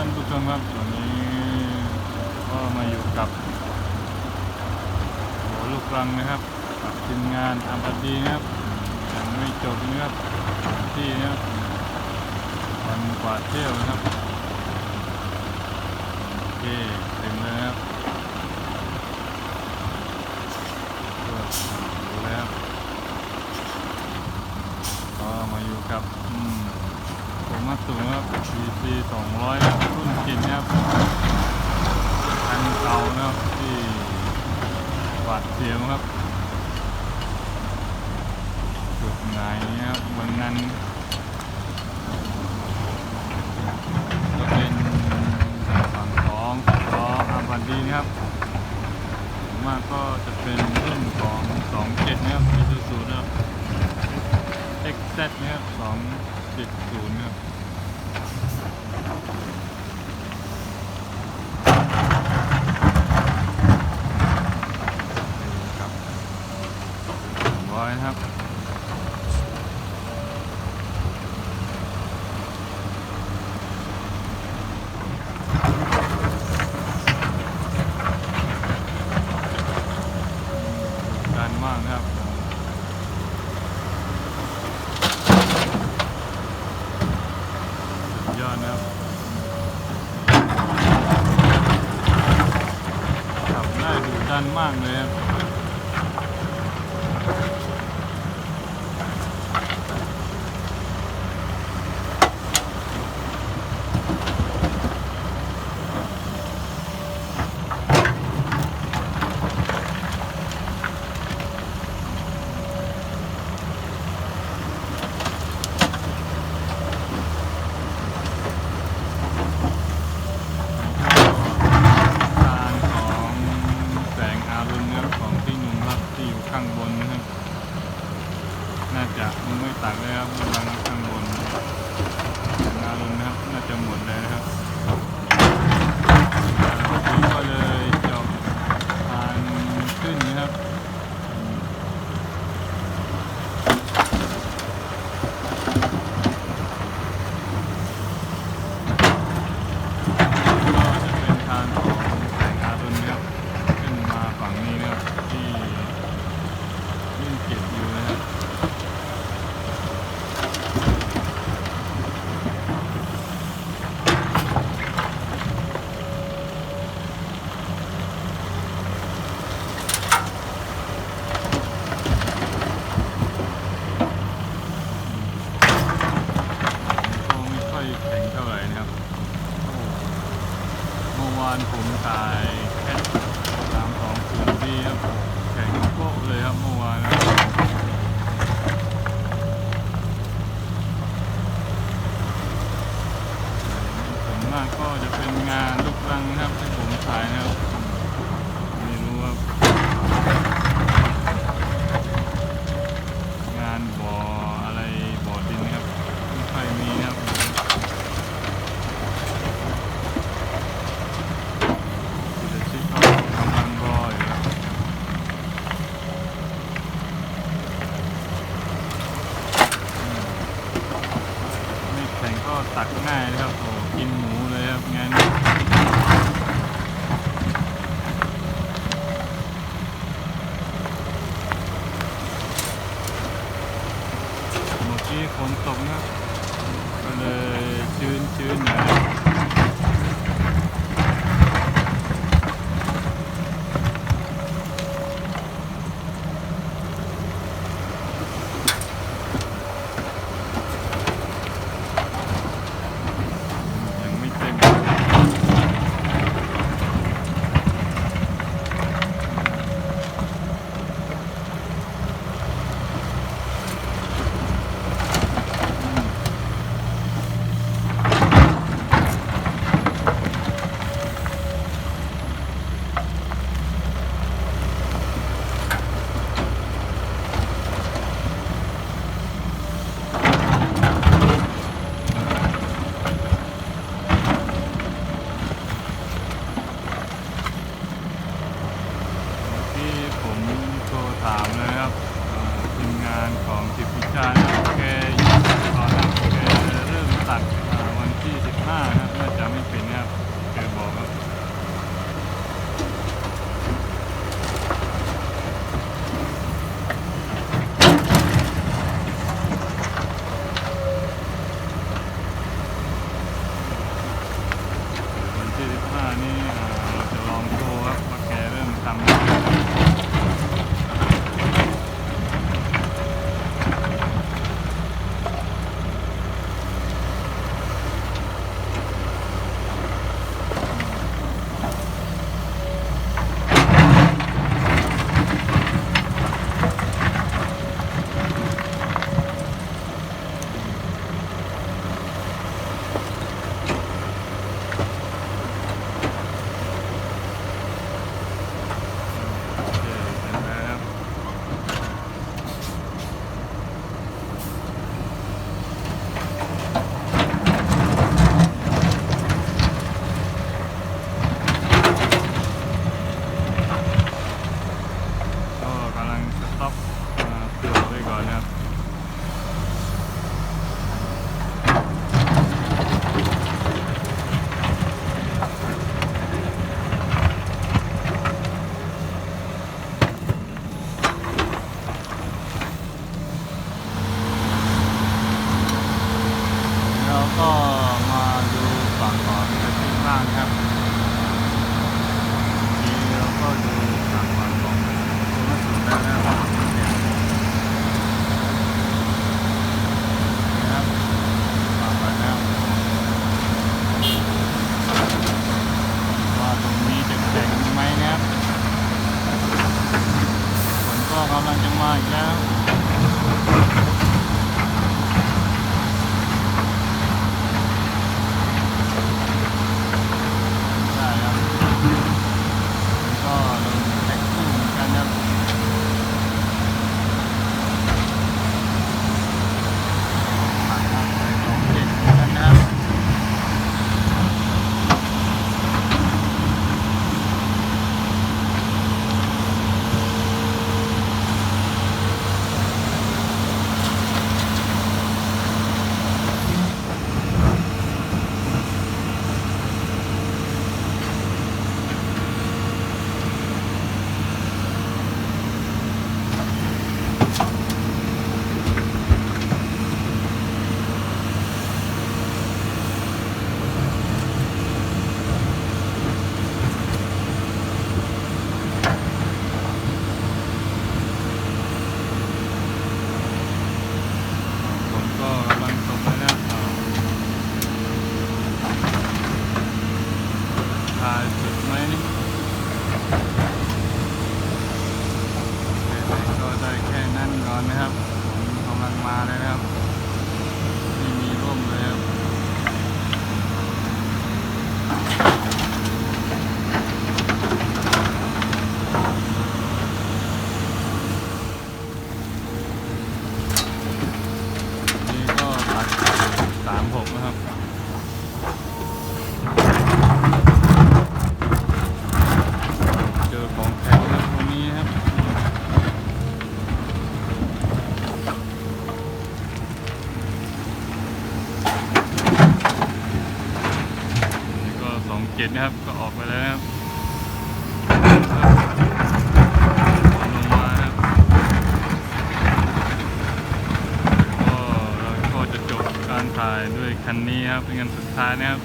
านผู้ชมครับวันนี้ก็มาอยู่กับหัวลูกรังนะครับกับทีมงานทำพอดีนะครับยังไม่จบนะครับที่นะครับวันกว่าเที่ยวนะครับโอเคเต็มเลยครับดูแล้วก็มาอยู่กับผมมาสูงครับ PC 200ครับรุ่นกินครับคันเก่านะครับที่หวาดเสียวครับจุดไหนครับวันนั้นก็เป็นฝั่งของล้ออาร์บันดีนะครับผมว่าก็จะเป็นรุ่นของ27นะครับIsuzuนะครับ XZ นะครับ270นะครับครับการมากครับยอดนะครับขับได้ดุดันมากเลยครับข้างบนนะครับน่าจะไม่ตักเลยครับวางข้างบนงานลงนะครับน่าจะหมดเลยนะครับก็เลยจบทางขึ้นนะครับก็จะเป็นทางของแสงอารุณนะครับขึ้นมาฝั่งนี้นะครับที่เก็บอยู่นะครับก็ไม่ค่อยแข็งเท่าไหร่นะครับเมื่อวานผมถ่ายแค่320ดีครับแข็งโป๊ะเลยครับเมื่อวานนะส่วนมากก็จะเป็นงานลูกรังนะครับที่ผมถ่ายนะครับไม่รู้ว่างานบ่ออะไรบ่อดินนะครับไม่ค่อยมีนะครับจะชิดเขากำลังรออยู่ไม่แข็งก็ตักง่ายนะครับโอ้กินหมูเลยครับงานนี้เมื่อกี้ฝนตกนะก็เลยชื้นหน่อยยังไม่เต็ม ก็มาดูฝั่งของกระทิงบ้างครับทีเราก็ดูฝั่งของตัวสุดแล้วนะครับนะครับฝั่งไปแล้วว่าตรงนี้จะแข็งไหมนะครับฝนก็กำลังจะมาอีกแล้วสุดไหมนี่ก็ได้แค่นั้นก่อนนะครับผมกำลังมาเลยนะครับไม่มีร่มเลยครับนี่ก็ตัด36นะครับของแข็งครับตัวนี้ครับนี่ก็27นะครับก็ออกไปแล้วครับลงมาครับก็เราก็จะจบการถ่ายด้วยคันนี้ครับเป็นคันสุดท้ายนะครับ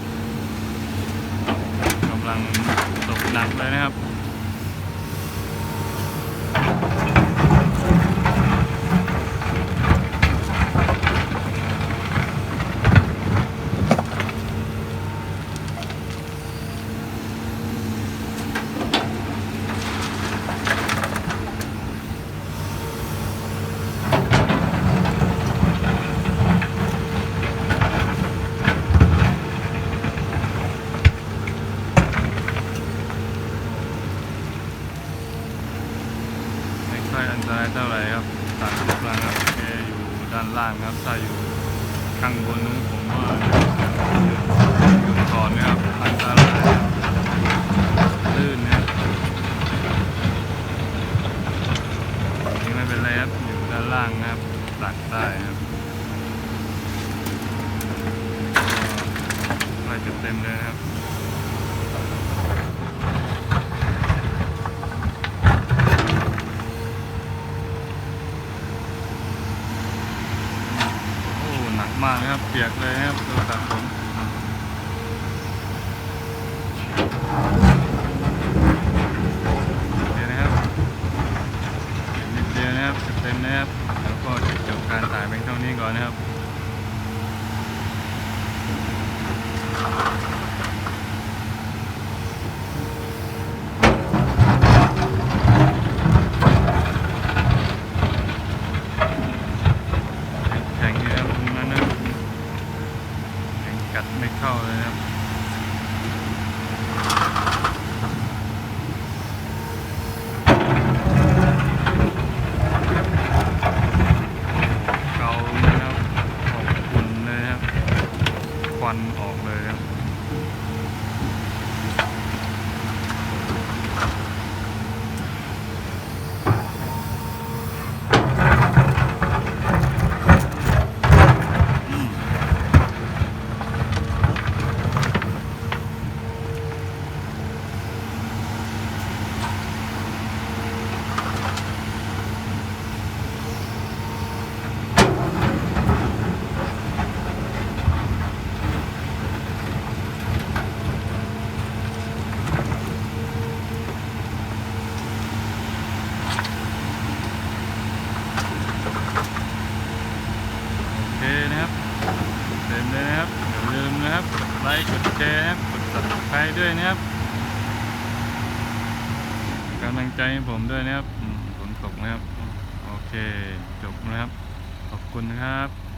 กำลังตกหนักเลยนะครับไม่อันตรายเท่าไหร่ครับตัดกำลังครับแกอยู่ด้านล่างครับถ้าอยู่ข้างบนนู้นผมว่าอยู่ก่อนนะครับอันตรายลื่นนะครับนี่ไม่เป็นไรครับอยู่ด้านล่างนะครับตัดได้ครับก็ใกล้จะเต็มเลยนะครับหนักมากนะครับเปียกเลยนะครับตัวตัดผมเดี๋ยวนะครับนิดเดียวนะครับจะเต็มนะครับแล้วก็จะจบการถ่ายเป็นเท่านี้ก่อนนะครับไม่เข้าเลยครับเกานะครับออกฝุ่นเลยครับควันออกเลยครับ ต็มเลยนะครับอย่าลืมนะครับกดไลค์กดแชร์นะครับกด Subscribe ด้วยนะครับกำลังใจให้ผมด้วยนะครับฝนตกนะครับโอเคจบนะครับขอบคุณนะครับ